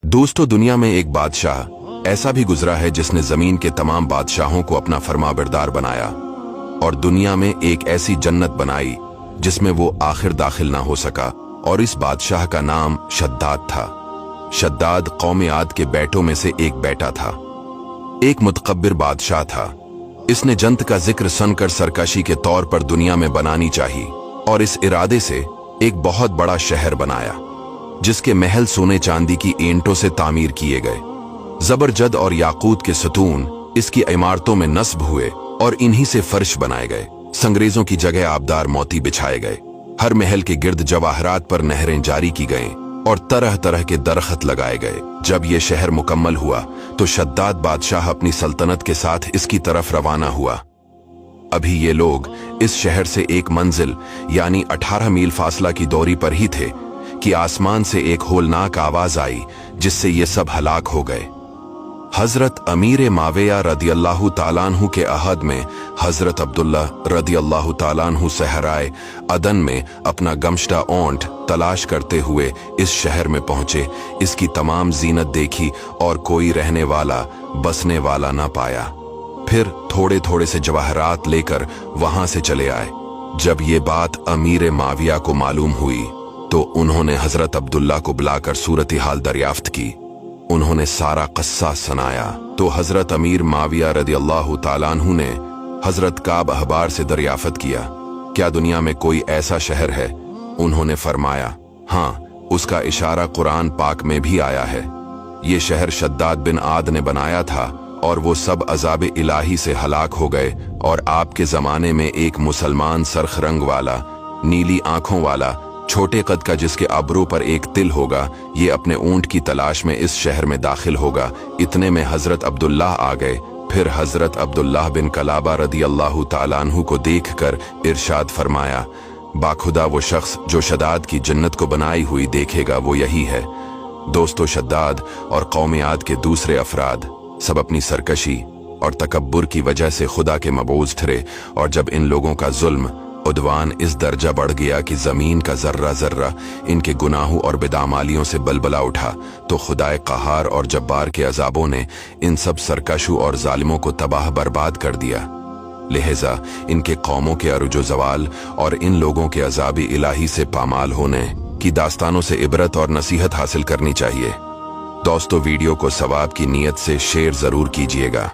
दोस्तों, दुनिया में एक बादशाह ऐसा भी गुजरा है जिसने जमीन के तमाम बादशाहों को अपना फरमाबरदार बनाया और दुनिया में एक ऐसी जन्नत बनाई जिसमें वो आखिर दाखिल ना हो सका। और इस बादशाह का नाम शद्दाद था। शद्दाद कौम आद के बेटों में से एक बेटा था। एक मुतकब्बिर बादशाह था। इसने जन्नत का जिक्र सुनकर सरकशी के तौर पर दुनिया में बनानी चाहिए और इस इरादे से एक बहुत बड़ा शहर बनाया जिसके महल सोने चांदी की ईंटों से तामीर किए गए। जबरजद और याकूत के सतून इसकी इमारतों में नस्ब हुए और इन्हीं से फर्श बनाए गए। संगरेजों की जगह आबदार मोती बिछाए गए। हर महल के गिर्द जवाहरात पर नहरें जारी की गईं और तरह तरह के दरख्त लगाए गए। जब ये शहर मुकम्मल हुआ तो शद्दाद बादशाह अपनी सल्तनत के साथ इसकी तरफ रवाना हुआ। अभी ये लोग इस शहर से एक मंजिल यानी 18 मील फासला की दूरी पर ही थे कि आसमान से एक होलनाक आवाज आई जिससे ये सब हलाक हो गए। हजरत अमीर माविया रदियल्लाहु ताला अन्हु के अहद में हजरत अब्दुल्ला रदियल्लाहु ताला अन्हु सहराए अदन में अपना गमशदा ओंठ तलाश करते हुए इस शहर में पहुंचे। इसकी तमाम जीनत देखी और कोई रहने वाला बसने वाला ना पाया। फिर थोड़े थोड़े से जवाहरात लेकर वहां से चले आए। जब ये बात अमीर माविया को मालूम हुई तो उन्होंने हजरत अब्दुल्ला को बुलाकर सूरत हाल दरियाफ्त की। उन्होंने सारा किस्सा सुनाया तो हजरत अमीर माविया रदियल्लाहु ताला अन्हु ने हजरत काब अहबार से दरियाफ्त किया, क्या दुनिया में कोई ऐसा शहर है? उन्होंने फरमाया, हाँ, उसका इशारा कुरान पाक में भी आया है। ये शहर शद्दाद बिन आद ने बनाया था और वो सब अजाब इलाही से हलाक हो गए। और आपके जमाने में एक मुसलमान सरख रंग वाला, नीली आंखों वाला, छोटे कद का, जिसके अब्रू पर एक तिल होगा, ये अपने ऊंट की तलाश में इस शहर में दाखिल होगा। इतने में हजरत अब्दुल्लाह आ गए। फिर हजरत अब्दुल्लाह बिन कलाबा रदियल्लाहु ताला अन्हु को देखकर इरशाद फरमाया, बाखुदा वो शख्स जो शद्दाद की जन्नत को बनाई हुई देखेगा वो यही है। दोस्तों, शद्दाद और कौम आद के दूसरे अफराद सब अपनी सरकशी और तकब्बुर की वजह से खुदा के मबूज ठहरे। और जब इन लोगों का जुल्म उद्वान इस दर्जा बढ़ गया कि जमीन का जर्रा जर्रा इनके गुनाहों और बेदामालियों से बलबला उठा, तो खुदाए कहार और जब्बार के अजाबों ने इन सब सरकशों और जालिमों को तबाह बर्बाद कर दिया। लिहाजा इनके कौमों के अरुजो जवाल और इन लोगों के अजाब इलाही से पामाल होने की दास्तानों से इबरत और नसीहत हासिल करनी चाहिए। दोस्तों, वीडियो को सवाब की नीयत से शेयर जरूर कीजिएगा।